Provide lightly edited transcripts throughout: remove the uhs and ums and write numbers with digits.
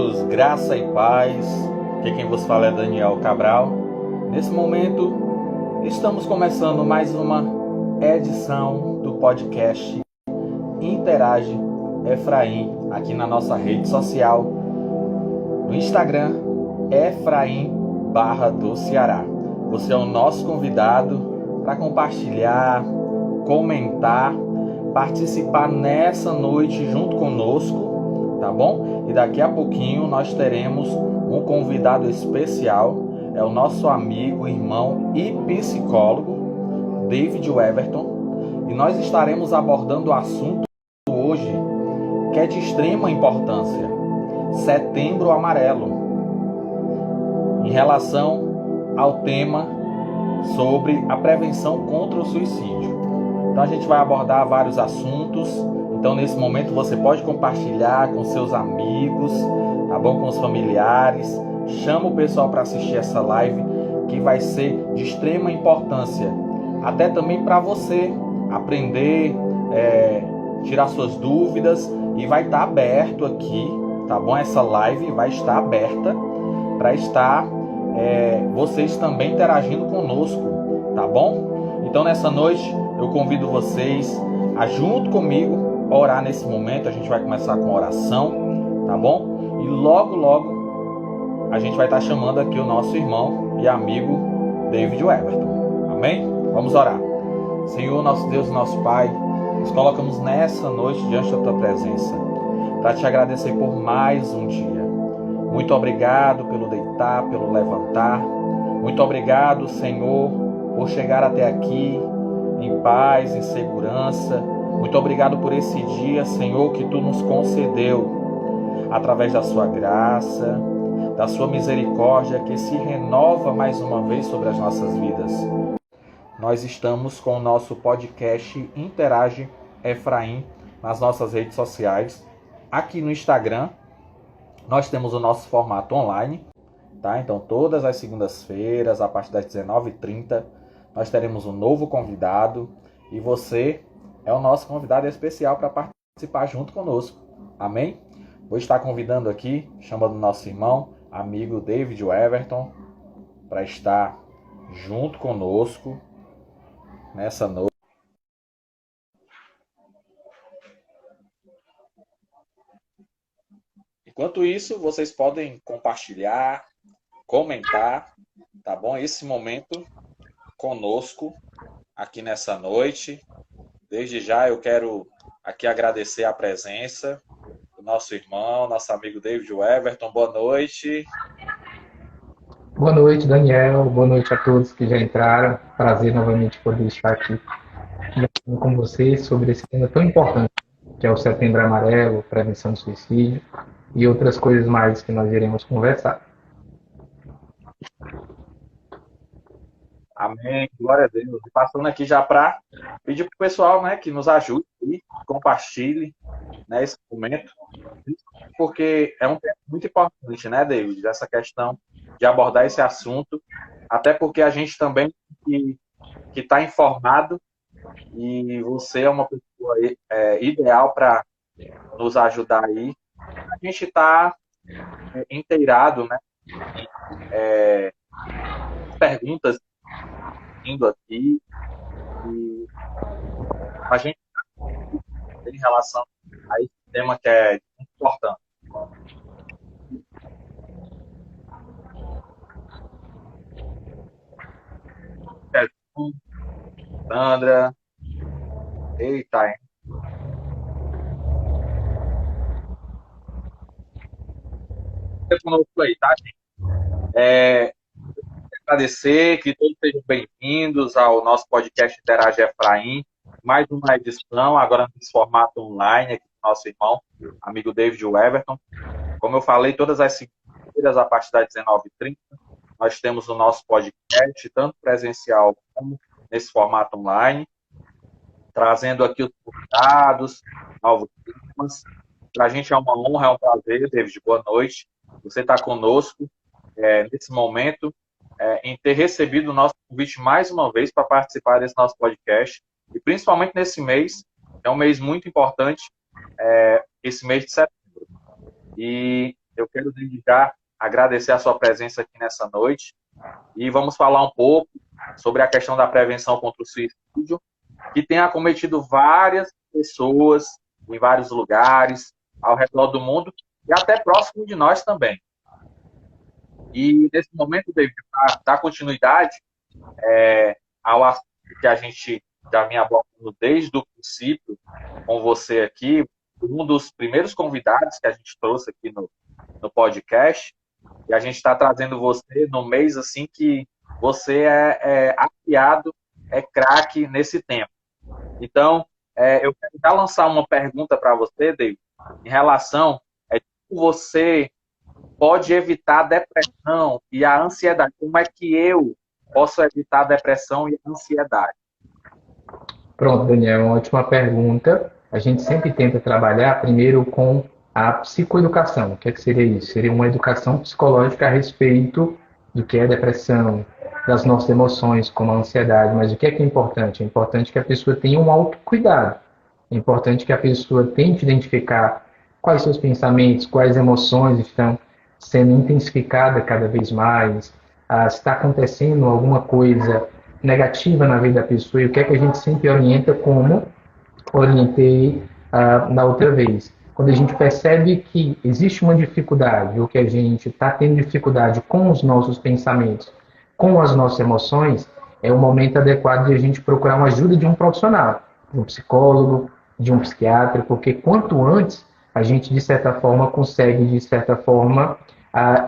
queridos, graça e paz. Aqui quem vos fala é Daniel Cabral. Nesse momento, estamos começando mais uma edição do podcast Interage Efraim, aqui na nossa rede social, no Instagram, Efraim_do Ceará. Você é o nosso convidado para compartilhar, comentar, participar nessa noite junto conosco, tá bom? E daqui a pouquinho nós teremos um convidado especial, é o nosso amigo, irmão e psicólogo, David Everton, e nós estaremos abordando o assunto hoje que é de extrema importância, Setembro Amarelo, em relação ao tema sobre a prevenção contra o suicídio. Então a gente vai abordar vários assuntos. Então nesse momento você pode compartilhar com seus amigos, tá bom? Com os familiares. Chama o pessoal para assistir essa live que vai ser de extrema importância. Até também para você aprender, tirar suas dúvidas, e vai estar aberto aqui, tá bom? Essa live vai estar aberta para estar vocês também interagindo conosco, tá bom? Então nessa noite eu convido vocês a junto comigo orar nesse momento. A gente vai começar com oração, tá bom? E logo a gente vai estar chamando aqui o nosso irmão e amigo David Everton. Amém? Vamos orar. Senhor, nosso Deus, nosso Pai, nos colocamos nessa noite diante da Tua presença para te agradecer por mais um dia. Muito obrigado pelo deitar, pelo levantar. Muito obrigado, Senhor, por chegar até aqui em paz, em segurança. Muito obrigado por esse dia, Senhor, que Tu nos concedeu através da Sua graça, da Sua misericórdia, que se renova mais uma vez sobre as nossas vidas. Nós estamos com o nosso podcast Interage Efraim nas nossas redes sociais. Aqui no Instagram, nós temos o nosso formato online, tá? Então, todas as segundas-feiras, a partir das 19h30, nós teremos um novo convidado. E você é o nosso convidado especial para participar junto conosco. Amém? Vou estar convidando aqui, chamando o nosso irmão, amigo David Everton, para estar junto conosco nessa noite. Enquanto isso, vocês podem compartilhar, comentar, tá bom? Esse momento conosco aqui nessa noite. Desde já eu quero aqui agradecer a presença do nosso irmão, nosso amigo David Everton. Boa noite. Boa noite, Daniel. Boa noite a todos que já entraram. Prazer novamente poder estar aqui conversando com vocês sobre esse tema tão importante, que é o Setembro Amarelo, prevenção do suicídio e outras coisas mais que nós iremos conversar. Amém, glória a Deus. E passando aqui já para pedir para o pessoal, né, que nos ajude e compartilhe, né, esse momento, porque é um tema muito importante, né, David, essa questão de abordar esse assunto, até porque a gente também que está informado, e você é uma pessoa ideal para nos ajudar aí. A gente está inteirado, né, perguntas indo aqui, e a gente em relação a esse tema que é muito importante. Sandra, eita, hein? Conosco aí, tá, gente? Agradecer que todos sejam bem-vindos ao nosso podcast Interage Efraim, mais uma edição, agora nesse formato online, aqui com o nosso irmão, amigo David Everton. Como eu falei, todas as segundas-feiras, a partir das 19h30, nós temos o nosso podcast, tanto presencial como nesse formato online, trazendo aqui os convidados, novos temas. Para a gente é uma honra, é um prazer, David, boa noite. Você está conosco nesse momento, em ter recebido o nosso convite mais uma vez para participar desse nosso podcast, e principalmente nesse mês, é um mês muito importante, esse mês de setembro. E eu quero desde já agradecer a sua presença aqui nessa noite e vamos falar um pouco sobre a questão da prevenção contra o suicídio, que tem acometido várias pessoas em vários lugares, ao redor do mundo e até próximo de nós também. E nesse momento, David, para dar continuidade ao assunto que a gente já vinha abordando desde o princípio com você aqui, um dos primeiros convidados que a gente trouxe aqui no podcast, e a gente está trazendo você no mês assim que você é afiado, é craque nesse tempo. Então, eu quero já lançar uma pergunta para você, David, em relação a como você pode evitar a depressão e a ansiedade. Como é que eu posso evitar a depressão e a ansiedade? Pronto, Daniel, uma ótima pergunta. A gente sempre tenta trabalhar primeiro com a psicoeducação. O que é que seria isso? Seria uma educação psicológica a respeito do que é depressão, das nossas emoções, como a ansiedade. Mas o que é importante? É importante que a pessoa tenha um autocuidado. É importante que a pessoa tente identificar quais seus pensamentos, quais emoções estão sendo intensificadas cada vez mais, se está acontecendo alguma coisa negativa na vida da pessoa e o que é que a gente sempre orienta como orientei na outra vez. Quando a gente percebe que existe uma dificuldade ou que a gente está tendo dificuldade com os nossos pensamentos, com as nossas emoções, é o momento adequado de a gente procurar uma ajuda de um profissional, de um psicólogo, de um psiquiatra, porque quanto antes a gente, de certa forma, consegue, de certa forma,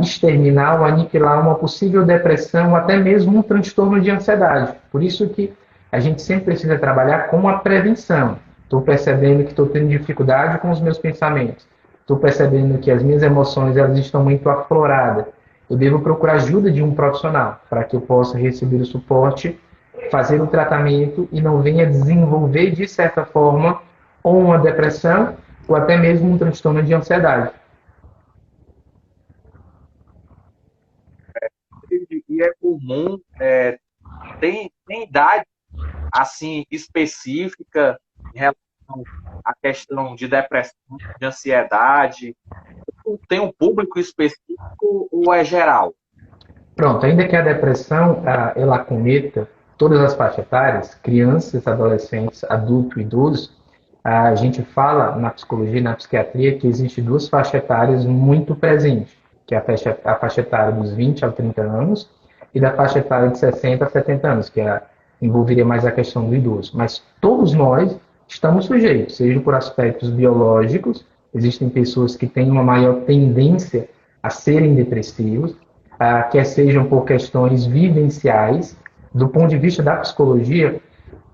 exterminar ou aniquilar uma possível depressão, até mesmo um transtorno de ansiedade. Por isso que a gente sempre precisa trabalhar com a prevenção. Estou percebendo que estou tendo dificuldade com os meus pensamentos. Estou percebendo que as minhas emoções elas estão muito afloradas. Eu devo procurar ajuda de um profissional para que eu possa receber o suporte, fazer o tratamento e não venha desenvolver, de certa forma, ou uma depressão ou até mesmo um transtorno de ansiedade. E é comum, tem idade assim específica em relação à questão de depressão, de ansiedade? Tem um público específico ou é geral? Pronto, ainda que a depressão ela acometa todas as faixas etárias, crianças, adolescentes, adultos, idosos, a gente fala na psicologia e na psiquiatria que existe duas faixas etárias muito presentes, que é a faixa etária dos 20 a 30 anos e da faixa etária de 60 a 70 anos, envolveria mais a questão do idoso. Mas todos nós estamos sujeitos, seja por aspectos biológicos, existem pessoas que têm uma maior tendência a serem depressivos, quer sejam por questões vivenciais. Do ponto de vista da psicologia,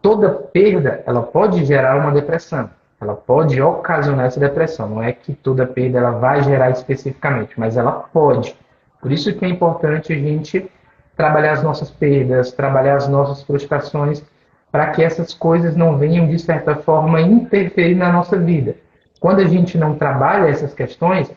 toda perda ela pode gerar uma depressão. Ela pode ocasionar essa depressão. Não é que toda perda ela vai gerar especificamente, mas ela pode. Por isso que é importante a gente trabalhar as nossas perdas, trabalhar as nossas frustrações, para que essas coisas não venham, de certa forma, interferir na nossa vida. Quando a gente não trabalha essas questões,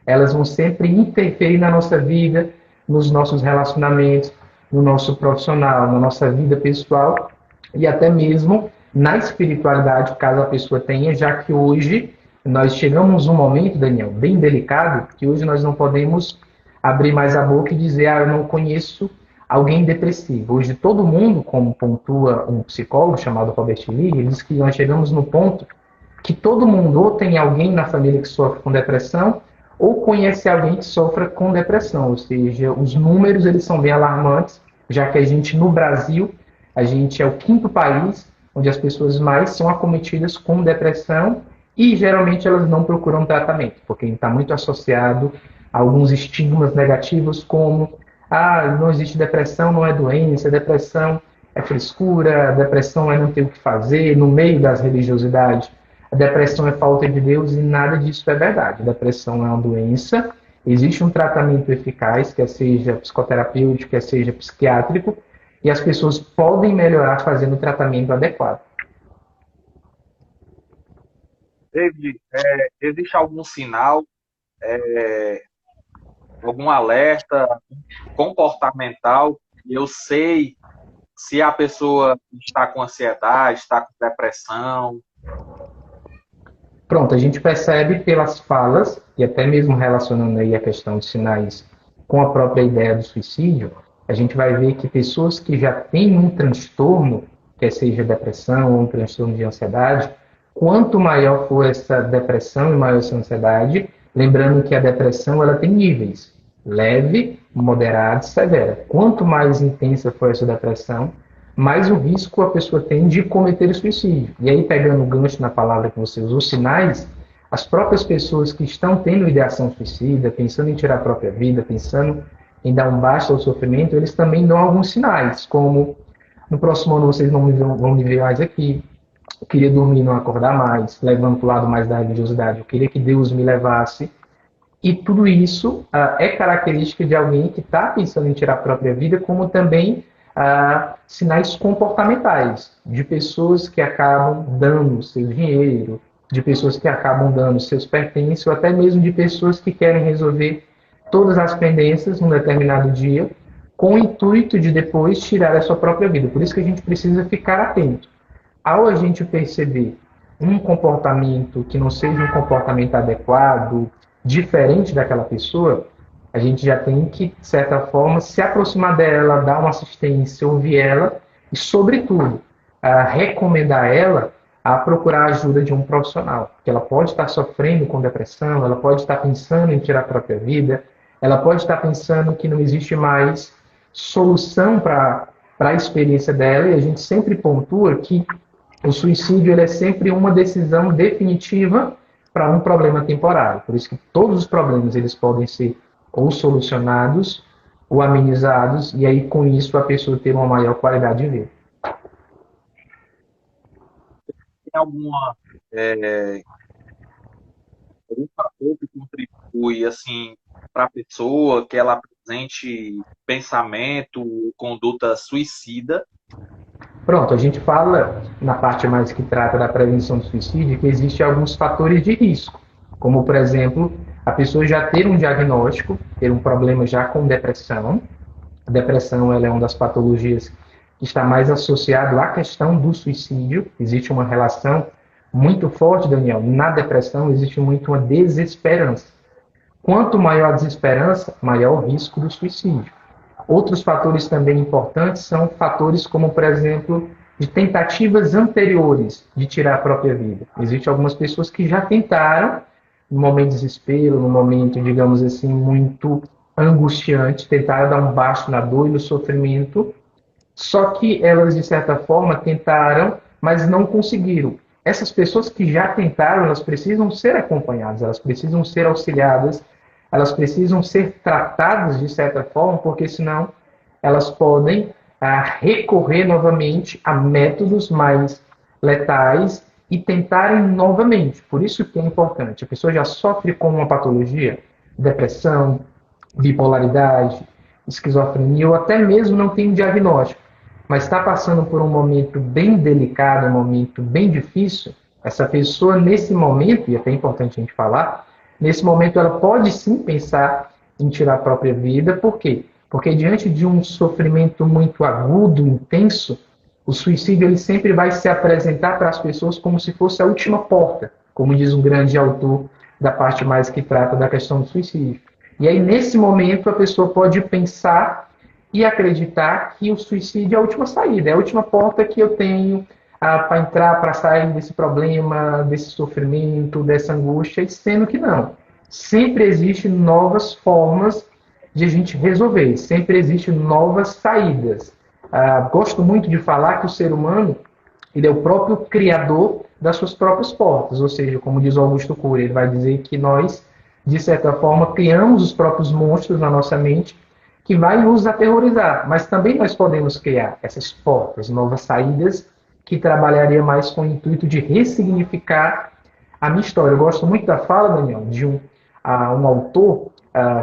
elas vão sempre interferir na nossa vida, nos nossos relacionamentos, no nosso profissional, na nossa vida pessoal e até mesmo na espiritualidade, caso a pessoa tenha, já que hoje nós chegamos num momento, Daniel, bem delicado, que hoje nós não podemos abrir mais a boca e dizer, eu não conheço alguém depressivo. Hoje todo mundo, como pontua um psicólogo chamado Robert Lee, ele diz que nós chegamos no ponto que todo mundo ou tem alguém na família que sofre com depressão ou conhece alguém que sofra com depressão, ou seja, os números eles são bem alarmantes, já que a gente no Brasil, a gente é o quinto país onde as pessoas mais são acometidas com depressão e geralmente elas não procuram tratamento, porque está muito associado a alguns estigmas negativos como não existe depressão, não é doença, depressão é frescura, depressão é não ter o que fazer, no meio das religiosidades a depressão é falta de Deus e nada disso é verdade. A depressão é uma doença, existe um tratamento eficaz, quer seja psicoterapêutico, quer seja psiquiátrico, e as pessoas podem melhorar fazendo o tratamento adequado. David, existe algum sinal, algum alerta comportamental? Eu sei se a pessoa está com ansiedade, está com depressão. Pronto, a gente percebe pelas falas, e até mesmo relacionando aí a questão de sinais com a própria ideia do suicídio, a gente vai ver que pessoas que já têm um transtorno, quer seja depressão ou um transtorno de ansiedade, quanto maior for essa depressão e maior essa ansiedade, lembrando que a depressão ela tem níveis, leve, moderada e severa. Quanto mais intensa for essa depressão, mais o risco a pessoa tem de cometer o suicídio. E aí, pegando o gancho na palavra que você usou, sinais, as próprias pessoas que estão tendo ideação suicida, pensando em tirar a própria vida, pensando em dar um basta ao sofrimento, eles também dão alguns sinais, como no próximo ano vocês não vão me ver mais aqui, eu queria dormir e não acordar mais, levando para o lado mais da religiosidade, eu queria que Deus me levasse. E tudo isso é característica de alguém que está pensando em tirar a própria vida, como também sinais comportamentais, de pessoas que acabam dando seu dinheiro, de pessoas que acabam dando seus pertences, ou até mesmo de pessoas que querem resolver todas as pendências num determinado dia, com o intuito de depois tirar a sua própria vida. Por isso que a gente precisa ficar atento. Ao a gente perceber um comportamento que não seja um comportamento adequado, diferente daquela pessoa, a gente já tem que, de certa forma, se aproximar dela, dar uma assistência, ouvir ela e, sobretudo, recomendar ela a procurar a ajuda de um profissional. Porque ela pode estar sofrendo com depressão, ela pode estar pensando em tirar a própria vida, ela pode estar pensando que não existe mais solução para a experiência dela, e a gente sempre pontua que o suicídio ele é sempre uma decisão definitiva para um problema temporário. Por isso que todos os problemas eles podem ser ou solucionados ou amenizados, e aí com isso a pessoa ter uma maior qualidade de vida. Tem algum fator que contribui assim para a pessoa que ela apresente pensamento, conduta suicida? Pronto, a gente fala na parte mais que trata da prevenção do suicídio que existem alguns fatores de risco, como por exemplo, a pessoa já ter um diagnóstico, ter um problema já com depressão. A depressão ela é uma das patologias que está mais associado à questão do suicídio. Existe uma relação muito forte, Daniel. Na depressão existe muito uma desesperança. Quanto maior a desesperança, maior o risco do suicídio. Outros fatores também importantes são fatores como, por exemplo, de tentativas anteriores de tirar a própria vida. Existem algumas pessoas que já tentaram, no momento de desespero, no momento, digamos assim, muito angustiante, tentaram dar um baixo na dor e no sofrimento, só que elas, de certa forma, tentaram, mas não conseguiram. Essas pessoas que já tentaram, elas precisam ser acompanhadas, elas precisam ser auxiliadas, elas precisam ser tratadas de certa forma, porque senão elas podem recorrer novamente a métodos mais letais e tentarem novamente. Por isso que é importante. A pessoa já sofre com uma patologia, depressão, bipolaridade, esquizofrenia, ou até mesmo não tem um diagnóstico, mas está passando por um momento bem delicado, um momento bem difícil, essa pessoa, nesse momento, e é até importante a gente falar, nesse momento ela pode sim pensar em tirar a própria vida. Por quê? Porque diante de um sofrimento muito agudo, intenso, o suicídio ele sempre vai se apresentar para as pessoas como se fosse a última porta, como diz um grande autor da parte mais que trata da questão do suicídio. E aí, nesse momento, a pessoa pode pensar e acreditar que o suicídio é a última saída, é a última porta que eu tenho para entrar, para sair desse problema, desse sofrimento, dessa angústia, e sendo que não. Sempre existem novas formas de a gente resolver, sempre existem novas saídas. Gosto muito de falar que o ser humano ele é o próprio criador das suas próprias portas, ou seja, como diz Augusto Cury, ele vai dizer que nós, de certa forma, criamos os próprios monstros na nossa mente que vai nos aterrorizar, mas também nós podemos criar essas portas, novas saídas, que trabalharia mais com o intuito de ressignificar a minha história. Eu gosto muito da fala, Daniel, de um autor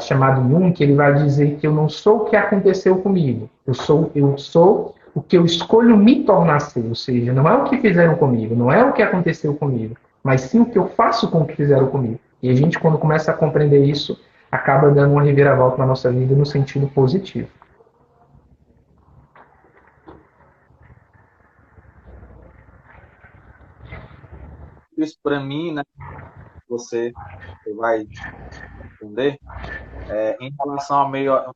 chamado Jung, que ele vai dizer que eu não sou o que aconteceu comigo, eu sou o que eu escolho me tornar ser, ou seja, não é o que fizeram comigo, não é o que aconteceu comigo, mas sim o que eu faço com o que fizeram comigo. E a gente, quando começa a compreender isso, acaba dando uma reviravolta na nossa vida no sentido positivo. isso para mim, né? Você vai responder em relação ao meio a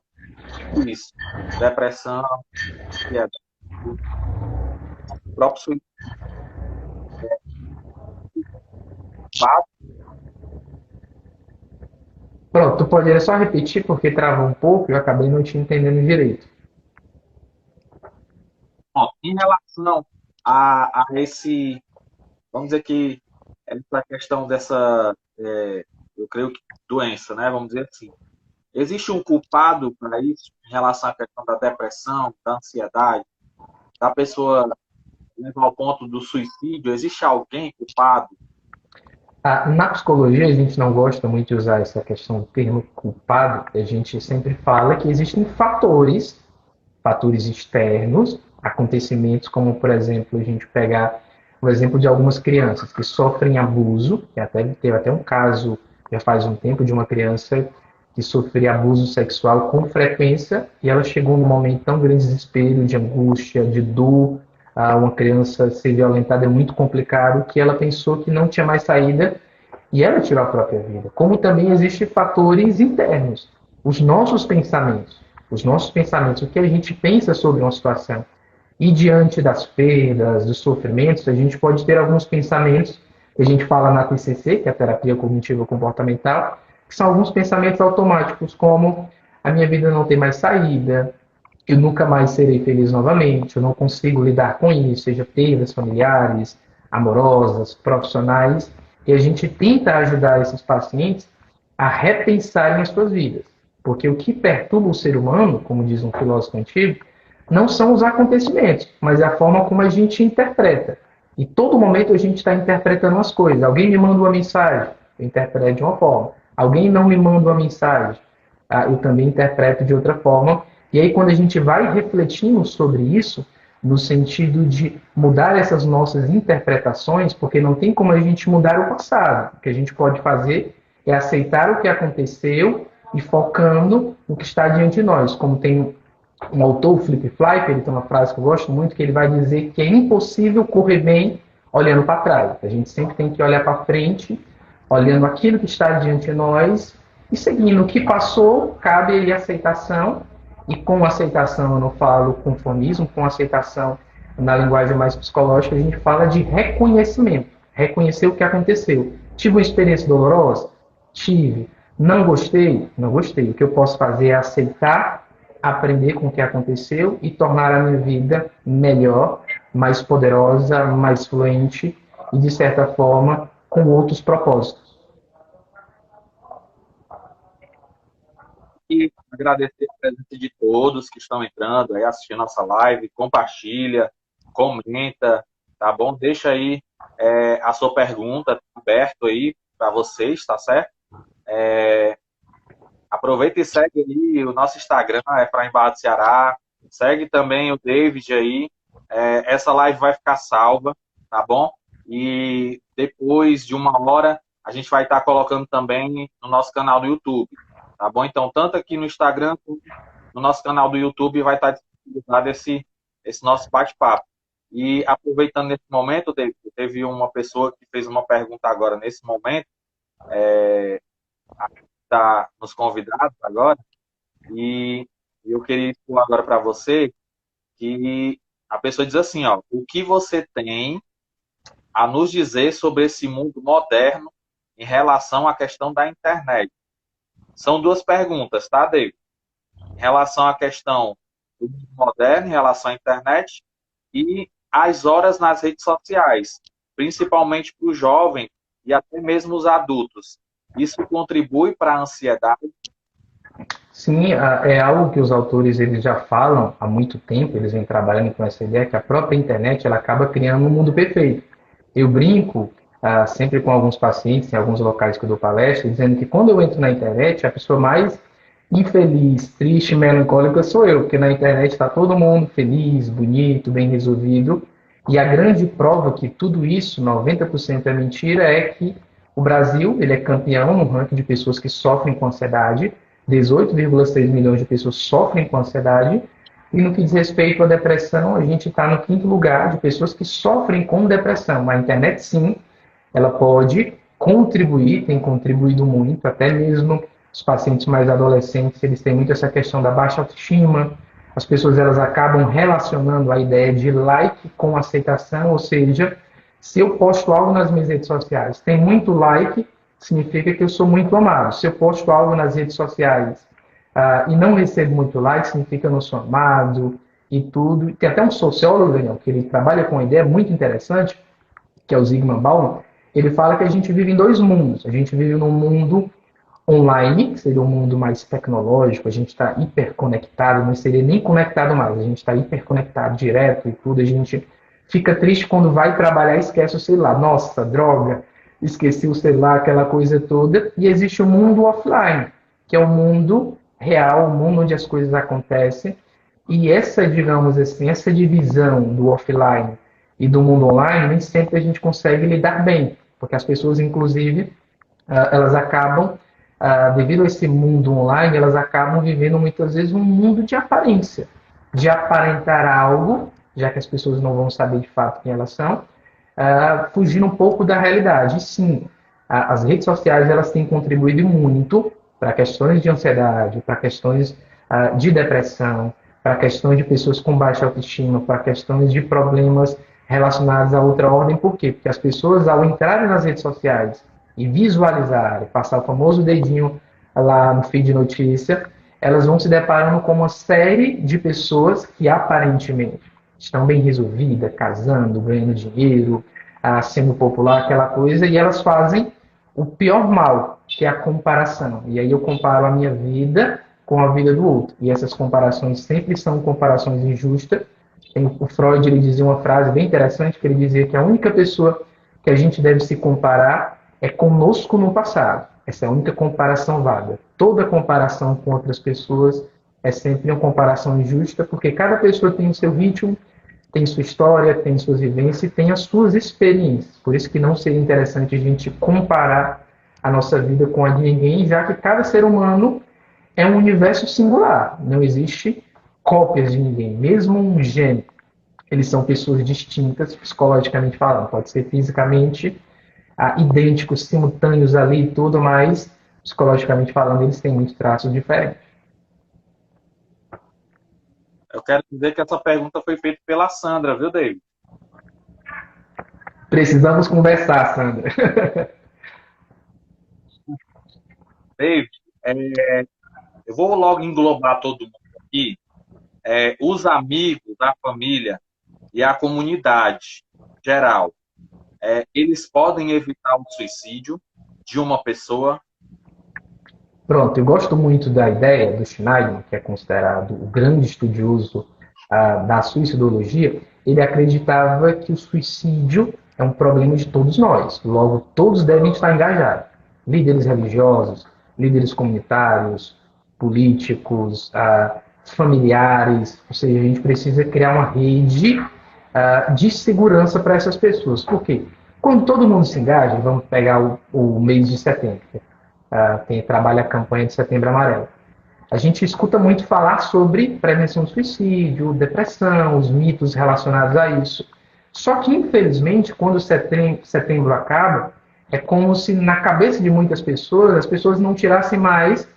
isso, depressão, ansiedade, o próprio suicídio. Pronto, tu poderia só repetir porque travou um pouco e eu acabei não te entendendo direito. Bom, em relação a esse, vamos dizer que essa questão dessa, eu creio que doença, né? Vamos dizer assim. Existe um culpado para isso em relação à questão da depressão, da ansiedade, da pessoa levar ao ponto do suicídio? Existe alguém culpado? Na psicologia, a gente não gosta muito de usar essa questão do termo culpado. A gente sempre fala que existem fatores externos, acontecimentos como, por exemplo, a gente pegar o exemplo de algumas crianças que sofrem abuso, que até teve até um caso já faz um tempo de uma criança que sofria abuso sexual com frequência e ela chegou num momento tão grande de desespero, de angústia, de dor, uma criança ser violentada é muito complicado, que ela pensou que não tinha mais saída e ela tirou a própria vida. Como também existem fatores internos, os nossos pensamentos. Os nossos pensamentos, o que a gente pensa sobre uma situação. E diante das perdas, dos sofrimentos, a gente pode ter alguns pensamentos que a gente fala na TCC, que é a terapia cognitivo comportamental, que são alguns pensamentos automáticos, como a minha vida não tem mais saída, eu nunca mais serei feliz novamente, eu não consigo lidar com isso, seja perdas familiares, amorosas, profissionais, e a gente tenta ajudar esses pacientes a repensarem as suas vidas. Porque o que perturba o ser humano, como diz um filósofo antigo, não são os acontecimentos, mas é a forma como a gente interpreta. E todo momento a gente está interpretando as coisas. Alguém me manda uma mensagem, eu interpreto de uma forma. Alguém não me manda uma mensagem, eu também interpreto de outra forma. E aí, quando a gente vai refletindo sobre isso, no sentido de mudar essas nossas interpretações, porque não tem como a gente mudar o passado. O que a gente pode fazer é aceitar o que aconteceu e focando no que está diante de nós. Como tem um autor, o Philip Flicker, ele tem uma frase que eu gosto muito, que ele vai dizer que é impossível correr bem olhando para trás. A gente sempre tem que olhar para frente, olhando aquilo que está diante de nós e seguindo o que passou, cabe aí a aceitação. E com aceitação, eu não falo conformismo, com aceitação, na linguagem mais psicológica, a gente fala de reconhecimento. Reconhecer o que aconteceu. Tive uma experiência dolorosa? Tive. Não gostei? Não gostei. O que eu posso fazer é aceitar, aprender com o que aconteceu e tornar a minha vida melhor, mais poderosa, mais fluente e, de certa forma, com outros propósitos. E agradecer a presença de todos que estão entrando aí, assistindo nossa live, compartilha, comenta, tá bom? Deixa aí a sua pergunta aberto aí para vocês, tá certo? Aproveita e segue aí o nosso Instagram, Efraim Barra do Ceará. Segue também o David aí. Essa live vai ficar salva, tá bom? E depois de 1 hora, a gente vai estar colocando também no nosso canal do YouTube, tá bom? Então, tanto aqui no Instagram como no nosso canal do YouTube vai estar disponibilizado esse nosso bate-papo. E aproveitando nesse momento, David, teve uma pessoa que fez uma pergunta agora nesse momento, está nos convidados agora, e eu queria expor agora para você que a pessoa diz assim, ó, o que você tem a nos dizer sobre esse mundo moderno em relação à questão da internet? São duas perguntas, tá, David? Em relação à questão do mundo moderno, em relação à internet, e as horas nas redes sociais, principalmente para o jovem e até mesmo os adultos. Isso contribui para a ansiedade? Sim, é algo que os autores eles já falam há muito tempo, eles vêm trabalhando com essa ideia que a própria internet ela acaba criando um mundo perfeito. Eu brinco sempre com alguns pacientes, em alguns locais que eu dou palestra, dizendo que quando eu entro na internet, a pessoa mais infeliz, triste, melancólica sou eu, porque na internet está todo mundo feliz, bonito, bem resolvido, e a grande prova que tudo isso, 90% é mentira, é que o Brasil ele é campeão no ranking de pessoas que sofrem com ansiedade, 18,6 milhões de pessoas sofrem com ansiedade, e no que diz respeito à depressão, a gente está no quinto lugar de pessoas que sofrem com depressão. A internet, sim, ela pode contribuir, tem contribuído muito, até mesmo os pacientes mais adolescentes, eles têm muito essa questão da baixa autoestima, as pessoas elas acabam relacionando a ideia de like com aceitação, ou seja, se eu posto algo nas minhas redes sociais, tem muito like, significa que eu sou muito amado. Se eu posto algo nas redes sociais e não recebo muito like, significa que eu não sou amado e tudo. Tem até um sociólogo, Daniel, que ele trabalha com uma ideia muito interessante, que é o Zygmunt Bauman. Ele fala que a gente vive em dois mundos. A gente vive num mundo online, que seria um mundo mais tecnológico, a gente está hiperconectado, não seria nem conectado mais, a gente está hiperconectado direto e tudo, a gente fica triste quando vai trabalhar e esquece o celular. Nossa, droga, esqueci o celular, aquela coisa toda. E existe o mundo offline, que é o mundo real, o mundo onde as coisas acontecem. E essa, digamos assim, essa divisão do offline e do mundo online, nem sempre a gente consegue lidar bem, porque as pessoas, inclusive, elas acabam, devido a esse mundo online, elas acabam vivendo muitas vezes um mundo de aparência, de aparentar algo, já que as pessoas não vão saber de fato quem elas são, fugindo um pouco da realidade. E sim, as redes sociais elas têm contribuído muito para questões de ansiedade, para questões de depressão, para questões de pessoas com baixa autoestima, para questões de problemas relacionados a outra ordem. Por quê? Porque as pessoas, ao entrarem nas redes sociais e visualizarem, passar o famoso dedinho lá no feed de notícia, elas vão se deparando com uma série de pessoas que aparentemente estão bem resolvidas, casando, ganhando dinheiro, sendo popular, aquela coisa, e elas fazem o pior mal, que é a comparação. E aí eu comparo a minha vida com a vida do outro. E essas comparações sempre são comparações injustas. O Freud ele dizia uma frase bem interessante, que ele dizia que a única pessoa que a gente deve se comparar é conosco no passado. Essa é a única comparação válida. Toda comparação com outras pessoas é sempre uma comparação injusta, porque cada pessoa tem o seu ritmo, tem sua história, tem suas vivências e tem as suas experiências. Por isso que não seria interessante a gente comparar a nossa vida com a de ninguém, já que cada ser humano é um universo singular. Não existe cópias de ninguém. Mesmo um gênio, eles são pessoas distintas, psicologicamente falando. Pode ser fisicamente idênticos, simultâneos ali e tudo, mas psicologicamente falando, eles têm muitos traços diferentes. Eu quero dizer que essa pergunta foi feita pela Sandra, viu, David? Precisamos conversar, Sandra. David, eu vou logo englobar todo mundo aqui. Os amigos, a família e a comunidade geral, eles podem evitar o suicídio de uma pessoa. Pronto, eu gosto muito da ideia do Schneiderman, que é considerado o grande estudioso da suicidologia. Ele acreditava que o suicídio é um problema de todos nós. Logo, todos devem estar engajados. Líderes religiosos, líderes comunitários, políticos, familiares. Ou seja, a gente precisa criar uma rede de segurança para essas pessoas. Por quê? Quando todo mundo se engaja, vamos pegar o mês de setembro, trabalha a campanha de Setembro Amarelo. A gente escuta muito falar sobre prevenção do suicídio, depressão, os mitos relacionados a isso. Só que, infelizmente, quando setembro acaba, é como se na cabeça de muitas pessoas, as pessoas não tirassem mais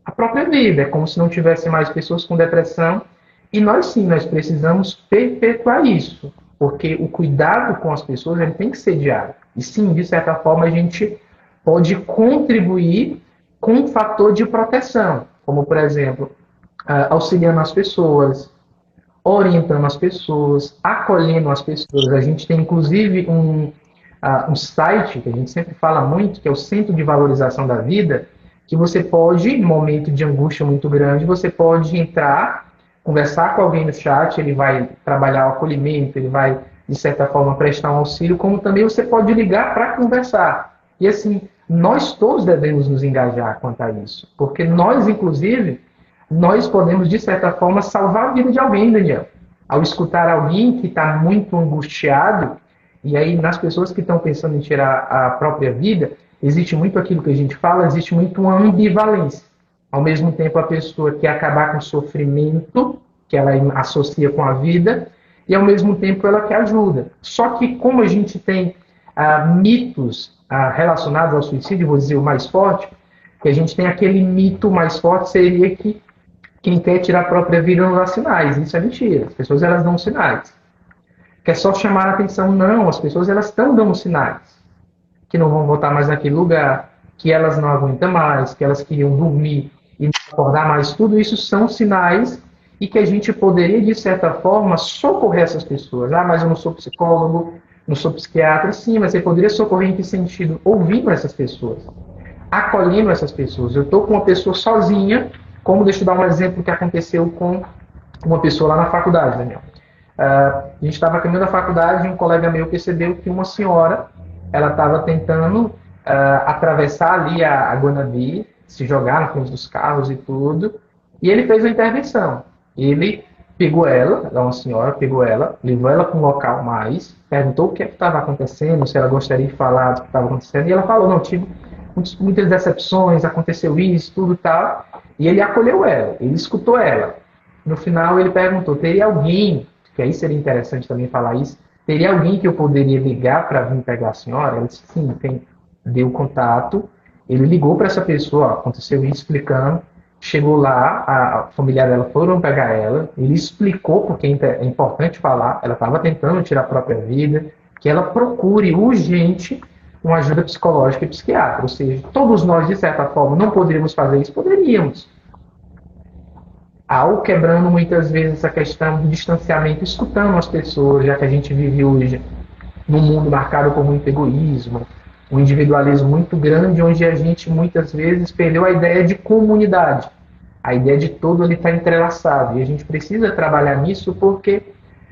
a própria vida. É como se não tivesse mais pessoas com depressão. E nós sim, nós precisamos perpetuar isso. Porque o cuidado com as pessoas ele tem que ser diário. E sim, de certa forma, a gente pode contribuir com um fator de proteção. Como, por exemplo, auxiliando as pessoas, orientando as pessoas, acolhendo as pessoas. A gente tem, inclusive, um site que a gente sempre fala muito, que é o Centro de Valorização da Vida, que você pode, em momento de angústia muito grande, você pode entrar, conversar com alguém no chat, ele vai trabalhar o acolhimento, ele vai, de certa forma, prestar um auxílio, como também você pode ligar para conversar. E assim, nós todos devemos nos engajar quanto a isso, porque nós, inclusive, nós podemos, de certa forma, salvar a vida de alguém, Daniel. Ao escutar alguém que está muito angustiado, e aí nas pessoas que estão pensando em tirar a própria vida, existe muito aquilo que a gente fala, existe muito uma ambivalência. Ao mesmo tempo, a pessoa quer acabar com o sofrimento, que ela associa com a vida, e ao mesmo tempo ela quer ajuda. Só que como a gente tem mitos relacionados ao suicídio, vou dizer o mais forte, que a gente tem aquele mito mais forte, seria que quem quer tirar a própria vida não dá sinais. Isso é mentira. As pessoas elas dão sinais. Que é só chamar a atenção. Não, as pessoas elas estão dando sinais. Que não vão voltar mais naquele lugar, que elas não aguentam mais, que elas queriam dormir e não acordar mais. Tudo isso são sinais e que a gente poderia, de certa forma, socorrer essas pessoas. Ah, mas eu não sou psicólogo, não sou psiquiatra. Sim, mas você poderia socorrer em que sentido? Ouvindo essas pessoas, acolhendo essas pessoas. Eu estou com uma pessoa sozinha, como deixa eu dar um exemplo que aconteceu com uma pessoa lá na faculdade, Daniel. A gente estava caminhando da faculdade e um colega meu percebeu que uma senhora ela estava tentando atravessar ali a Guanabara, se jogar na frente dos carros e tudo, e ele fez uma intervenção. Ele pegou ela, uma senhora, pegou ela, levou ela para um local mais, perguntou o que estava acontecendo, se ela gostaria de falar do que estava acontecendo, e ela falou, não, tive muitas decepções, aconteceu isso, tudo tal, e ele acolheu ela, ele escutou ela. No final ele perguntou, teria alguém, que aí seria interessante também falar isso, teria alguém que eu poderia ligar para vir pegar a senhora? Ela disse, sim, tem. Deu contato, ele ligou para essa pessoa, ó, aconteceu isso, explicando, chegou lá, a familiar dela foram pegar ela, ele explicou, porque é importante falar, ela estava tentando tirar a própria vida, que ela procure urgente uma ajuda psicológica e psiquiátrica, ou seja, todos nós, de certa forma, não poderíamos fazer isso, poderíamos, ao quebrando muitas vezes essa questão do distanciamento, escutando as pessoas, já que a gente vive hoje num mundo marcado por muito egoísmo, um individualismo muito grande, onde a gente muitas vezes perdeu a ideia de comunidade. A ideia de todo ele está entrelaçado. E a gente precisa trabalhar nisso porque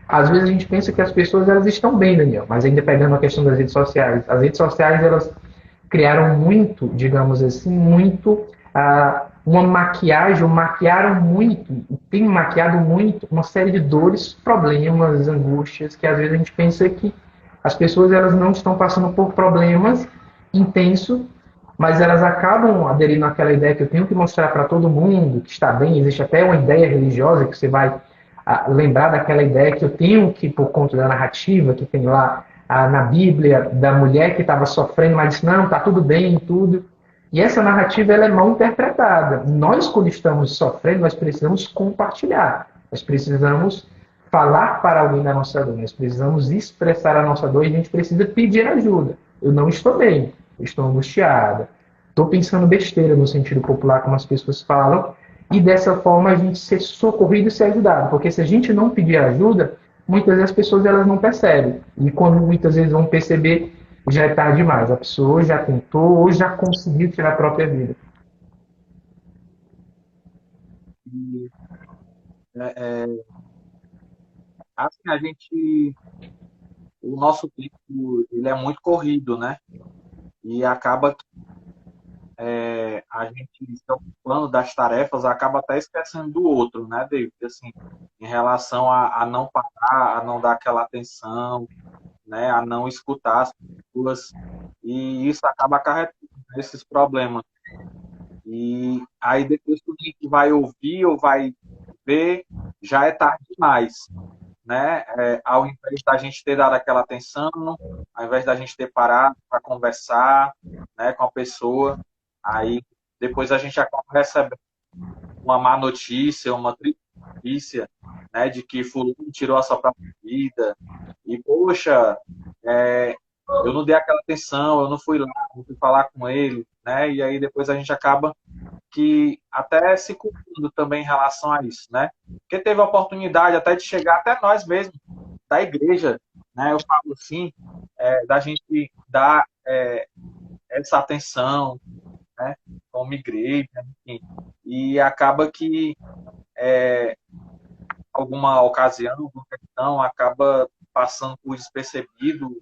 às vezes a gente pensa que as pessoas elas estão bem, Daniel, mas ainda pegando a questão das redes sociais. As redes sociais elas criaram muito, digamos assim, muito uma maquiagem, maquiaram muito, tem maquiado muito uma série de dores, problemas, angústias, que às vezes a gente pensa que as pessoas elas não estão passando por problemas intensos, mas elas acabam aderindo àquela ideia que eu tenho que mostrar para todo mundo que está bem. Existe até uma ideia religiosa que você vai lembrar daquela ideia que eu tenho que, por conta da narrativa que tem lá na Bíblia, da mulher que estava sofrendo, mas disse, não, está tudo bem, tudo. E essa narrativa ela é mal interpretada. Nós, quando estamos sofrendo, nós precisamos compartilhar. Nós precisamos falar para alguém da nossa dor. Nós precisamos expressar a nossa dor e a gente precisa pedir ajuda. Eu não estou bem, eu estou angustiada. Estou pensando besteira no sentido popular, como as pessoas falam, e dessa forma a gente ser socorrido e ser ajudado. Porque se a gente não pedir ajuda, muitas vezes as pessoas elas não percebem. E quando muitas vezes vão perceber, já é tarde demais. A pessoa já tentou ou já conseguiu tirar a própria vida. E, assim, o nosso tempo, ele é muito corrido, né? E acaba que a gente se ocupando das tarefas, acaba até esquecendo do outro, né, David? Assim, em relação a não parar, a não dar aquela atenção, né, a não escutar as pessoas, e isso acaba acarretando esses problemas. E aí depois que a gente vai ouvir ou vai ver, já é tarde demais, né? Ao invés da gente ter dado aquela atenção, ao invés da gente ter parado para conversar, né, com a pessoa, aí depois a gente acaba recebendo uma má notícia, uma triste notícia, né, de que fulano tirou a sua própria vida, e poxa, é, eu não dei aquela atenção, eu não fui lá, não fui falar com ele, né, e aí depois a gente acaba que até se culpando também em relação a isso, né? Porque teve a oportunidade até de chegar até nós mesmos, da igreja, né? Eu falo assim, da gente dar essa atenção, né? Como igreja, enfim. E acaba que alguma ocasião, alguma questão, acaba passando por despercebido,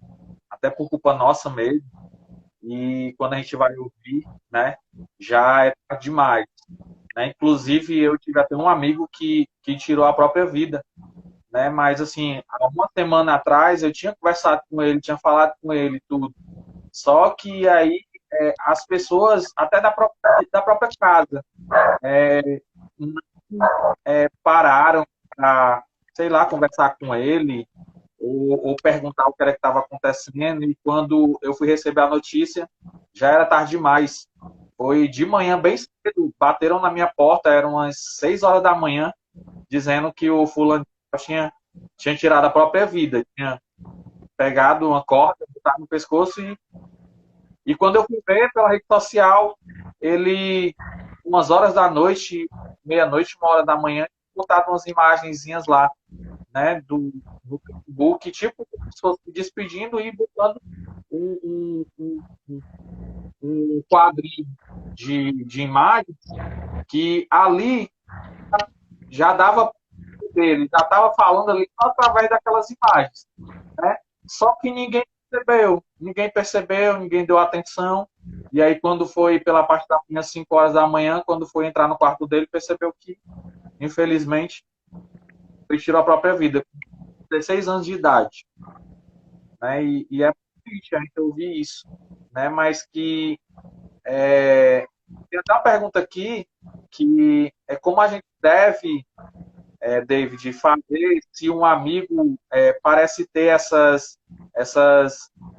até por culpa nossa mesmo. E quando a gente vai ouvir, né? Já é tarde demais. Né? Inclusive, eu tive até um amigo que tirou a própria vida, né? Mas, assim, há uma semana atrás eu tinha conversado com ele, tinha falado com ele tudo. Só que aí as pessoas, até da própria casa, não pararam para, sei lá, conversar com ele, ou perguntar o que era que estava acontecendo, e quando eu fui receber a notícia, já era tarde demais. Foi de manhã bem cedo, bateram na minha porta, eram umas 6 horas da manhã, dizendo que o fulano tinha tirado a própria vida, tinha pegado uma corda, botado no pescoço e quando eu fui ver pela rede social, ele, umas horas da noite, meia-noite, 1 hora da manhã, botado umas imagenzinhas lá, né, do Facebook, tipo, como se fosse se despedindo e botando um quadrinho de imagens que ali já dava dele, já estava falando ali através daquelas imagens, né? Só que ninguém percebeu, ninguém deu atenção. E aí, quando foi pela parte da manhã, 5 horas da manhã, quando foi entrar no quarto dele, percebeu que, infelizmente, ele tirou a própria vida, com 16 anos de idade. Né? E é triste a gente ouvir isso. Né? Mas que tem até uma pergunta aqui, que é como a gente deve, David, fazer se um amigo parece ter essas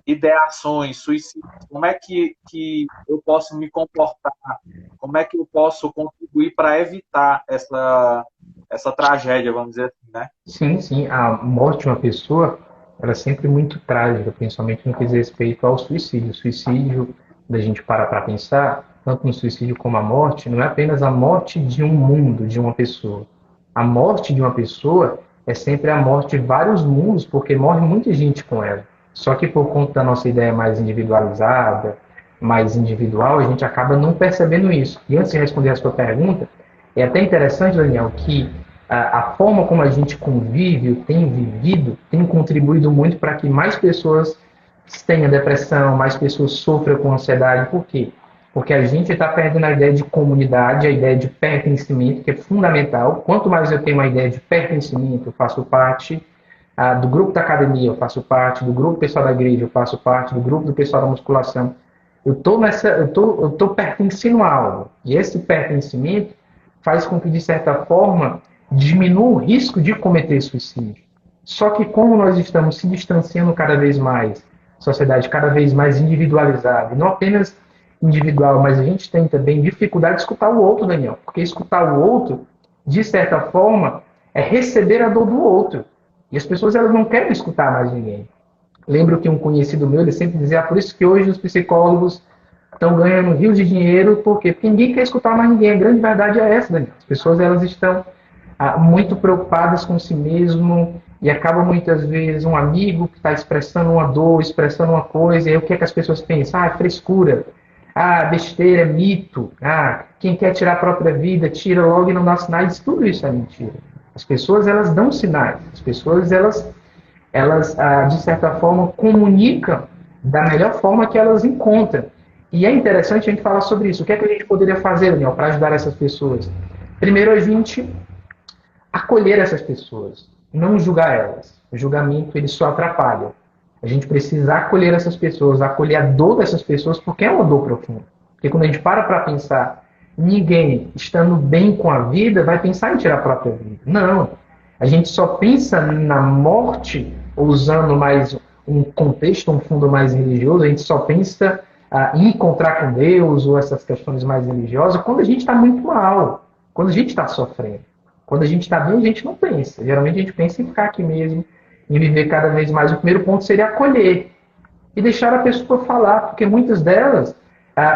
ideações suicidas. Como é que eu posso me comportar? Como é que eu posso contribuir para evitar essa tragédia, vamos dizer assim, né? Sim, sim. A morte de uma pessoa, ela é sempre muito trágica, principalmente no que diz respeito ao suicídio. O suicídio, da gente parar para pensar, tanto no suicídio como a morte, não é apenas a morte de um mundo, de uma pessoa. A morte de uma pessoa é sempre a morte de vários mundos, porque morre muita gente com ela. Só que por conta da nossa ideia mais individualizada, mais individual, a gente acaba não percebendo isso. E antes de responder a sua pergunta, é até interessante, Daniel, que a forma como a gente convive, tem vivido, tem contribuído muito para que mais pessoas tenham depressão, mais pessoas sofram com ansiedade. Por quê? Porque a gente está perdendo a ideia de comunidade, a ideia de pertencimento, que é fundamental. Quanto mais eu tenho uma ideia de pertencimento, eu faço parte do grupo da academia, eu faço parte do grupo do pessoal da igreja, eu faço parte do grupo do pessoal da musculação. Eu tô pertencendo a algo. E esse pertencimento faz com que, de certa forma, diminua o risco de cometer suicídio. Só que como nós estamos se distanciando cada vez mais, sociedade cada vez mais individualizada, e não apenas individual, mas a gente tem também dificuldade de escutar o outro, Daniel, porque escutar o outro, de certa forma, é receber a dor do outro. E as pessoas elas não querem escutar mais ninguém. Lembro que um conhecido meu, ele sempre dizia, por isso que hoje os psicólogos estão ganhando rios de dinheiro, por quê? Porque ninguém quer escutar mais ninguém. A grande verdade é essa, Daniel. As pessoas elas estão muito preocupadas com si mesmo e acaba muitas vezes um amigo que está expressando uma dor, expressando uma coisa, e aí o que é que as pessoas pensam? Ah, é frescura. Ah, besteira, mito. Ah, quem quer tirar a própria vida, tira logo e não dá sinais. Tudo isso é mentira. As pessoas, elas dão sinais. As pessoas, elas de certa forma, comunicam da melhor forma que elas encontram. E é interessante a gente falar sobre isso. O que é que a gente poderia fazer, Daniel, para ajudar essas pessoas? Primeiro, a gente acolher essas pessoas, não julgar elas. O julgamento ele só atrapalha. A gente precisa acolher essas pessoas, acolher a dor dessas pessoas, porque é uma dor profunda. Porque quando a gente para pensar, ninguém estando bem com a vida vai pensar em tirar a própria vida. Não. A gente só pensa na morte, usando mais um contexto, um fundo mais religioso, a gente só pensa em encontrar com Deus ou essas questões mais religiosas quando a gente está muito mal, quando a gente está sofrendo. Quando a gente está bem, a gente não pensa. Geralmente a gente pensa em ficar aqui mesmo, em viver cada vez mais. O primeiro ponto seria acolher e deixar a pessoa falar, porque muitas delas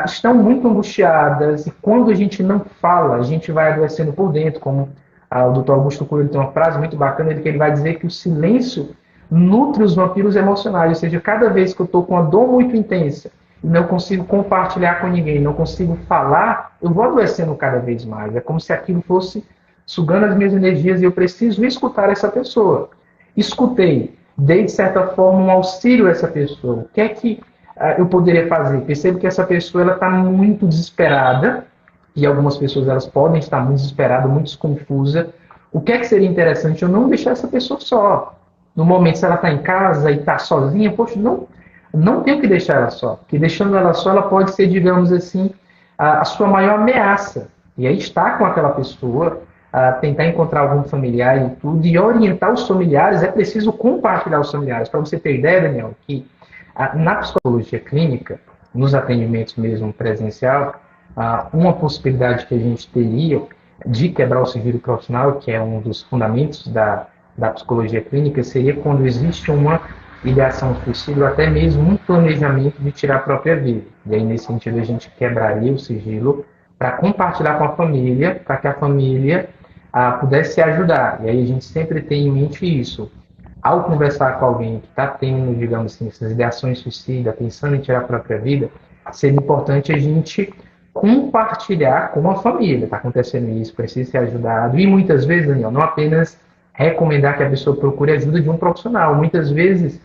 estão muito angustiadas e quando a gente não fala, a gente vai adoecendo por dentro, como o Dr. Augusto Coelho tem uma frase muito bacana que ele vai dizer que o silêncio nutre os vampiros emocionais, ou seja, cada vez que eu estou com uma dor muito intensa e não consigo compartilhar com ninguém, não consigo falar, eu vou adoecendo cada vez mais. É como se aquilo fosse sugando as minhas energias e eu preciso escutar essa pessoa. Escutei, dei de certa forma um auxílio a essa pessoa. O que é que eu poderia fazer? Percebo que essa pessoa está muito desesperada, e algumas pessoas elas podem estar muito desesperadas, muito confusas. O que é que seria interessante? Eu não deixar essa pessoa só. No momento, se ela está em casa e está sozinha, poxa, não tenho que deixar ela só. Porque deixando ela só, ela pode ser, digamos assim, a sua maior ameaça. E aí estar com aquela pessoa, tentar encontrar algum familiar e tudo, e orientar os familiares, é preciso compartilhar os familiares. Para você ter ideia, Daniel, que na psicologia clínica, nos atendimentos mesmo presencial, uma possibilidade que a gente teria de quebrar o sigilo profissional, que é um dos fundamentos da psicologia clínica, seria quando existe uma ideação ao suicídio, até mesmo um planejamento de tirar a própria vida. E aí, nesse sentido, a gente quebraria o sigilo para compartilhar com a família, para que a família pudesse ajudar. E aí a gente sempre tem em mente isso. Ao conversar com alguém que está tendo, digamos assim, essas ideações suicidas, pensando em tirar a própria vida, seria importante a gente compartilhar com a família. Está acontecendo isso, precisa ser ajudado. E muitas vezes, Daniel, não apenas recomendar que a pessoa procure ajuda de um profissional. Muitas vezes,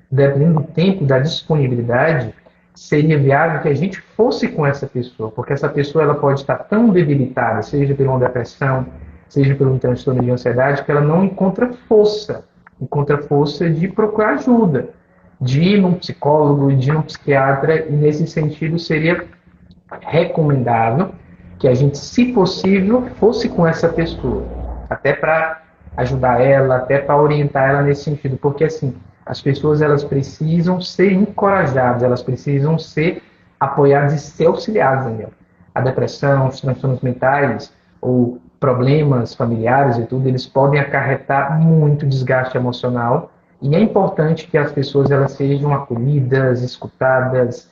dependendo do tempo, da disponibilidade, seria viável que a gente fosse com essa pessoa, porque essa pessoa ela pode estar tão debilitada, seja por uma depressão, seja por um transtorno de ansiedade, que ela não encontra força de procurar ajuda, de ir num psicólogo, de ir num psiquiatra, e nesse sentido seria recomendável que a gente, se possível, fosse com essa pessoa, até para ajudar ela, até para orientar ela nesse sentido, porque assim, as pessoas elas precisam ser encorajadas, elas precisam ser apoiadas e ser auxiliadas, Daniel. A depressão, os transtornos mentais ou problemas familiares e tudo, eles podem acarretar muito desgaste emocional e é importante que as pessoas elas sejam acolhidas, escutadas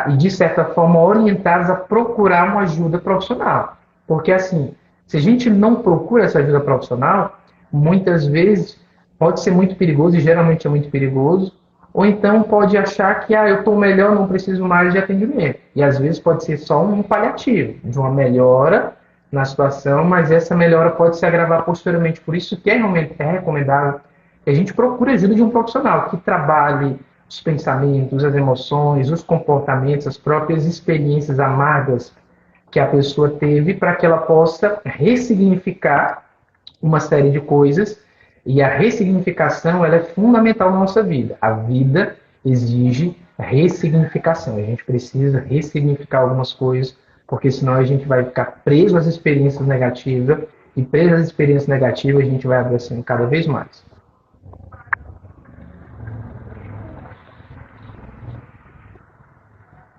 e, de certa forma, orientadas a procurar uma ajuda profissional. Porque, assim, se a gente não procura essa ajuda profissional, muitas vezes pode ser muito perigoso, e geralmente é muito perigoso, ou então pode achar que eu estou melhor, não preciso mais de atendimento. E às vezes pode ser só um paliativo, de uma melhora na situação, mas essa melhora pode se agravar posteriormente. Por isso que é recomendável que a gente procure ajuda de um profissional que trabalhe os pensamentos, as emoções, os comportamentos, as próprias experiências amargas que a pessoa teve, para que ela possa ressignificar uma série de coisas. E a ressignificação ela é fundamental na nossa vida. A vida exige ressignificação. A gente precisa ressignificar algumas coisas, porque senão a gente vai ficar preso às experiências negativas, e preso às experiências negativas a gente vai adoecendo cada vez mais.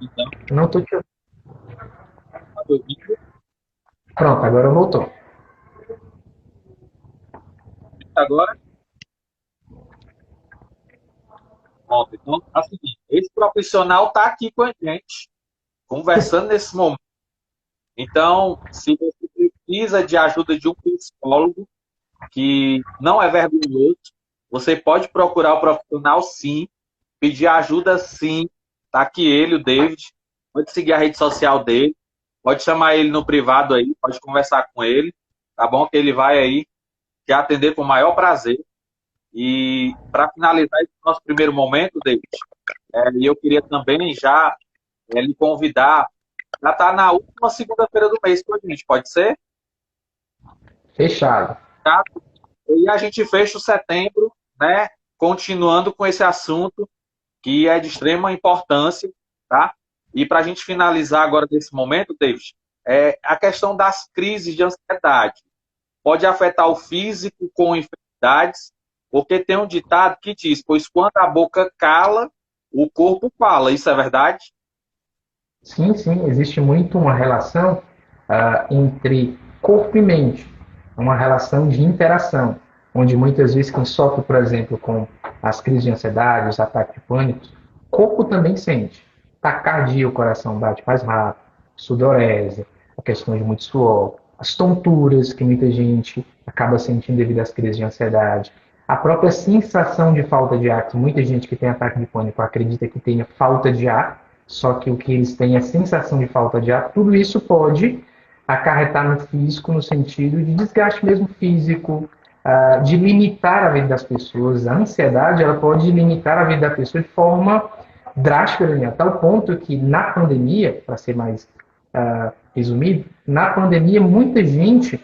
Então, Não estou te ouvindo Pronto, agora voltou. agora. Pronto, então, é o seguinte, esse profissional está aqui com a gente, conversando nesse momento. Então, se você precisa de ajuda de um psicólogo, que não é vergonhoso, você pode procurar o profissional sim, pedir ajuda sim. Tá aqui ele, o David. Pode seguir a rede social dele, pode chamar ele no privado aí, pode conversar com ele, tá bom? Que ele vai aí te atender com o maior prazer. E para finalizar esse nosso primeiro momento, David, eu queria também já lhe convidar para estar na última segunda-feira do mês com a gente, pode ser? Fechado. Tá? E a gente fecha o setembro, né? Continuando com esse assunto que é de extrema importância, tá? E para a gente finalizar agora nesse momento, David, a questão das crises de ansiedade. Pode afetar o físico com enfermidades, porque tem um ditado que diz, pois quando a boca cala, o corpo fala. Isso é verdade? Sim, sim, existe muito uma relação entre corpo e mente, uma relação de interação, onde muitas vezes quem sofre, por exemplo, com as crises de ansiedade, os ataques de pânico, o corpo também sente. Taquicardia, o coração bate mais rápido, sudorese, a questão de muito suor, as tonturas que muita gente acaba sentindo devido às crises de ansiedade, a própria sensação de falta de ar, que muita gente que tem ataque de pânico acredita que tenha falta de ar, só que o que eles têm é a sensação de falta de ar, tudo isso pode acarretar no físico, no sentido de desgaste mesmo físico, de limitar a vida das pessoas. A ansiedade ela pode limitar a vida da pessoa de forma drástica, né? A tal ponto que na pandemia, para ser mais resumido, na pandemia muita gente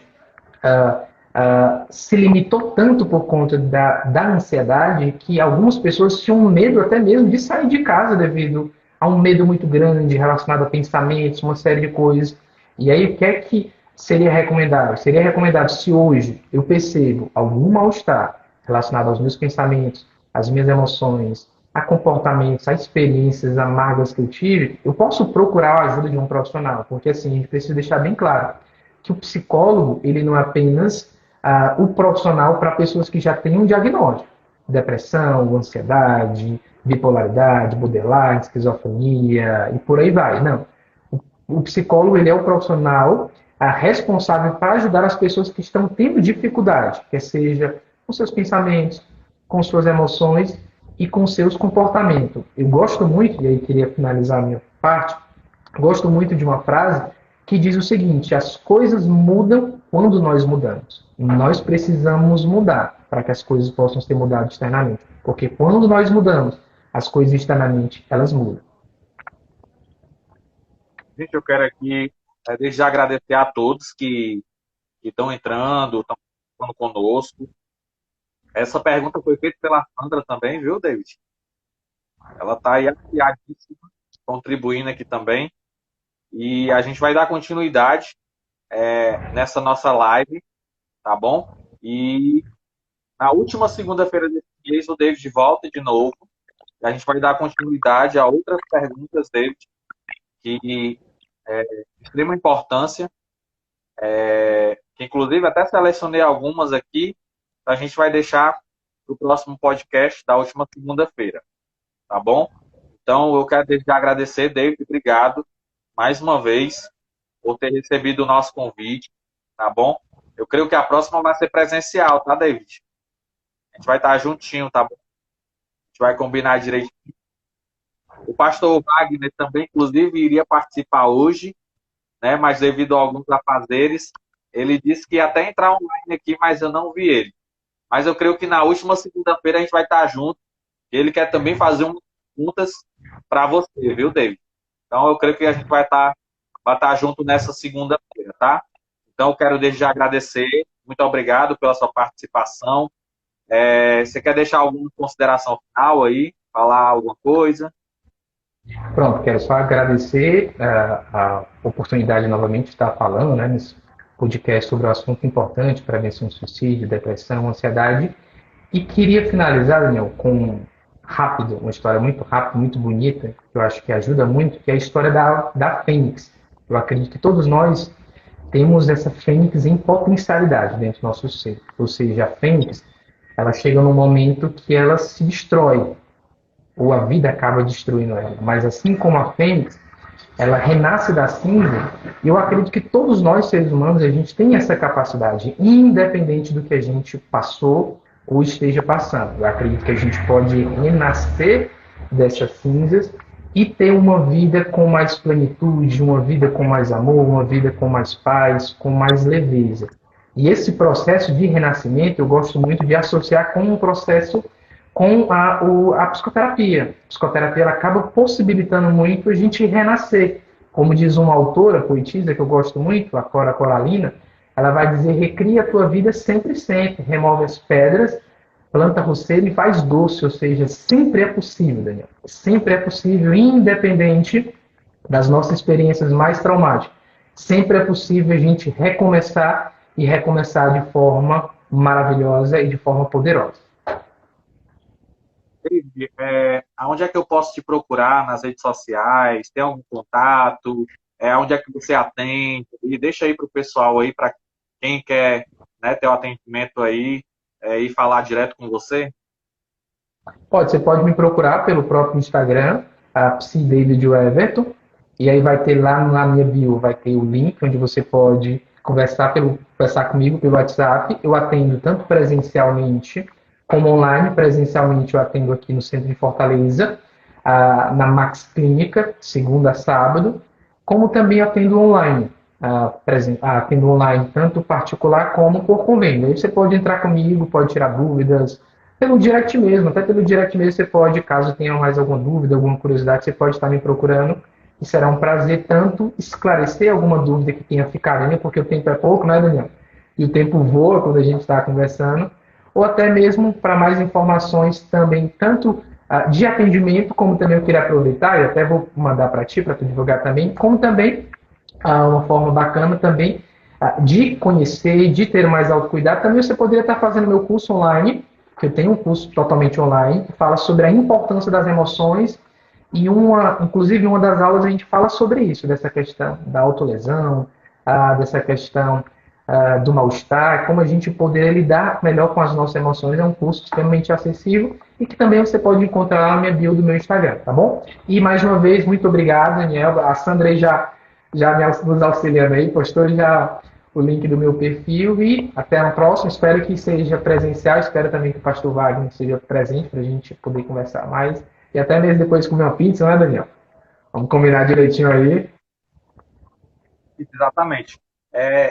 se limitou tanto por conta da ansiedade que algumas pessoas tinham medo até mesmo de sair de casa devido a um medo muito grande relacionado a pensamentos, uma série de coisas. E aí o que é que seria recomendável? Seria recomendável se hoje eu percebo algum mal-estar relacionado aos meus pensamentos, às minhas emoções, a comportamentos, a experiências amargas que eu tive, eu posso procurar a ajuda de um profissional, porque assim, a gente precisa deixar bem claro que o psicólogo, ele não é apenas o profissional para pessoas que já têm um diagnóstico, depressão, ansiedade, bipolaridade, borderline, esquizofrenia e por aí vai. Não. O psicólogo, ele é o profissional responsável para ajudar as pessoas que estão tendo dificuldade, quer seja com seus pensamentos, com suas emoções e com seus comportamentos. Eu gosto muito, e aí queria finalizar a minha parte, gosto muito de uma frase que diz o seguinte: as coisas mudam quando nós mudamos. Nós precisamos mudar para que as coisas possam ser mudadas externamente. Porque quando nós mudamos, as coisas externamente, elas mudam. Gente, eu quero aqui desde já agradecer a todos que estão entrando, estão falando conosco. Essa pergunta foi feita pela Sandra também, viu, David? Ela está aí afiadíssima, contribuindo aqui também. E a gente vai dar continuidade nessa nossa live, tá bom? E na última segunda-feira desse mês, o David volta de novo. E a gente vai dar continuidade a outras perguntas, David, que é de extrema importância. Que inclusive até selecionei algumas aqui. A gente vai deixar para o próximo podcast da última segunda-feira, tá bom? Então, eu quero desde já agradecer, David, obrigado mais uma vez por ter recebido o nosso convite, tá bom? Eu creio que a próxima vai ser presencial, tá, David? A gente vai estar juntinho, tá bom? A gente vai combinar direitinho. O pastor Wagner também, inclusive, iria participar hoje, né? Mas devido a alguns afazeres, ele disse que ia até entrar online aqui, mas eu não vi ele. Mas eu creio que na última segunda-feira a gente vai estar junto. Ele quer também fazer umas perguntas para você, viu, David? Então eu creio que a gente vai estar junto nessa segunda-feira, tá? Então eu quero desde já agradecer. Muito obrigado pela sua participação. Você quer deixar alguma consideração final aí? Falar alguma coisa? Pronto, quero só agradecer a oportunidade novamente de estar falando, né, nesse podcast sobre um assunto importante, prevenção de suicídio, depressão, ansiedade. E queria finalizar, Daniel, com uma história muito rápida, muito bonita, que eu acho que ajuda muito, que é a história da Fênix. Eu acredito que todos nós temos essa Fênix em potencialidade dentro do nosso ser. Ou seja, a Fênix, ela chega num momento que ela se destrói, ou a vida acaba destruindo ela. Mas assim como a Fênix, ela renasce da cinza, e eu acredito que todos nós, seres humanos, a gente tem essa capacidade, independente do que a gente passou ou esteja passando. Eu acredito que a gente pode renascer dessas cinzas e ter uma vida com mais plenitude, uma vida com mais amor, uma vida com mais paz, com mais leveza. E esse processo de renascimento eu gosto muito de associar com um processo com a psicoterapia. A psicoterapia ela acaba possibilitando muito a gente renascer. Como diz uma autora, poetisa, que eu gosto muito, a Cora Coralina, ela vai dizer: recria a tua vida sempre, sempre. Remove as pedras, planta roceiro e faz doce. Ou seja, sempre é possível, Daniel. Sempre é possível, independente das nossas experiências mais traumáticas. Sempre é possível a gente recomeçar e recomeçar de forma maravilhosa e de forma poderosa. David, aonde é que eu posso te procurar nas redes sociais? Tem algum contato? Onde é que você atende? E deixa aí para o pessoal aí, para quem quer, né, ter o atendimento aí e falar direto com você. Você pode me procurar pelo próprio Instagram, a PsiDavidEverton, e aí vai ter lá na minha bio, vai ter o link onde você pode conversar comigo pelo WhatsApp. Eu atendo tanto presencialmente como online. Presencialmente eu atendo aqui no centro de Fortaleza, na Max Clínica, segunda a sábado, como também atendo online. Atendo online tanto particular como por convênio. Aí você pode entrar comigo, pode tirar dúvidas, pelo direct mesmo, até pelo direct mesmo você pode, caso tenha mais alguma dúvida, alguma curiosidade, você pode estar me procurando, e será um prazer tanto esclarecer alguma dúvida que tenha ficado, né? Porque o tempo é pouco, né, Daniel? E o tempo voa quando a gente está conversando, ou até mesmo para mais informações também, tanto de atendimento, como também eu queria aproveitar, e até vou mandar para ti, para tu divulgar também, como também uma forma bacana também de conhecer, de ter mais autocuidado, também você poderia estar fazendo meu curso online, que eu tenho um curso totalmente online, que fala sobre a importância das emoções, e inclusive uma das aulas a gente fala sobre isso, dessa questão da autolesão, dessa questão do mal-estar, como a gente poder lidar melhor com as nossas emoções. É um curso extremamente acessível e que também você pode encontrar lá na minha bio do meu Instagram, tá bom? E mais uma vez, muito obrigado, Daniel. A Sandra aí já nos auxiliando aí, postou já o link do meu perfil e até a próxima. Espero que seja presencial, espero também que o pastor Wagner seja presente para a gente poder conversar mais e até mesmo depois comer uma pizza, né, Daniel? Vamos combinar direitinho aí. Exatamente.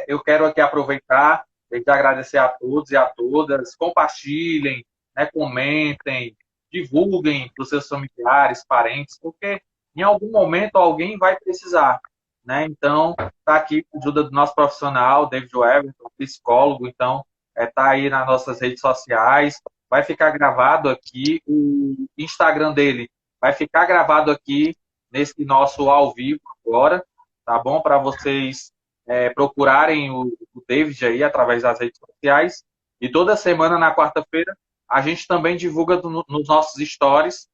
Eu quero aqui aproveitar e agradecer a todos e a todas. Compartilhem, né, comentem, divulguem para os seus familiares, parentes, porque em algum momento alguém vai precisar. Né? Então, está aqui com a ajuda do nosso profissional, David Everton, psicólogo. Então, está aí nas nossas redes sociais. Vai ficar gravado aqui. O Instagram dele vai ficar gravado aqui nesse nosso ao vivo agora, tá bom? Para vocês procurarem o David aí através das redes sociais. E toda semana, na quarta-feira, a gente também divulga nos nossos stories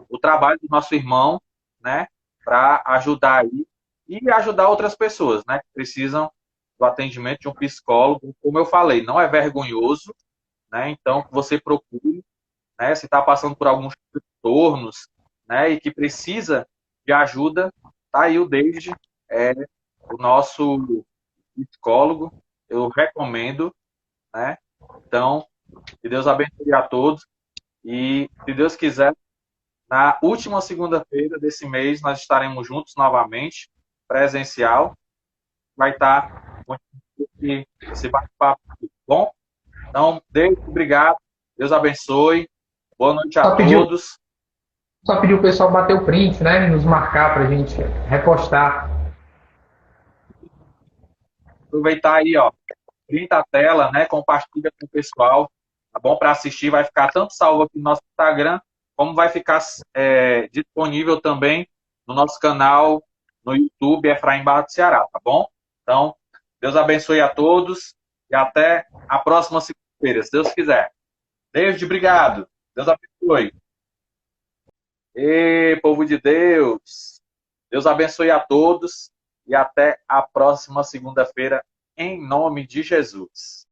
o trabalho do nosso irmão, né? Para ajudar aí e ajudar outras pessoas, né? Que precisam do atendimento de um psicólogo. Como eu falei, não é vergonhoso, né? Então, que você procure, né? Se está passando por alguns transtornos, né? E que precisa de ajuda, tá aí o David, é, o nosso psicólogo. Eu recomendo, né? Então, que Deus abençoe a todos e, se Deus quiser, na última segunda-feira desse mês nós estaremos juntos novamente, presencial. Vai estar esse bate-papo, tá bom? Então, Deus, obrigado. Deus abençoe. Boa noite a Só pediu, todos. só pediu o pessoal bater o print, né? E nos marcar para a gente repostar. Aproveitar aí, ó, printa a tela, né? Compartilha com o pessoal, tá bom? Para assistir, vai ficar tanto salvo aqui no nosso Instagram, como vai ficar disponível também no nosso canal no YouTube, Efraim Barra do Ceará, tá bom? Então, Deus abençoe a todos e até a próxima segunda-feira, se Deus quiser. David, obrigado. Deus abençoe. E povo de Deus, Deus abençoe a todos e até a próxima segunda-feira, em nome de Jesus.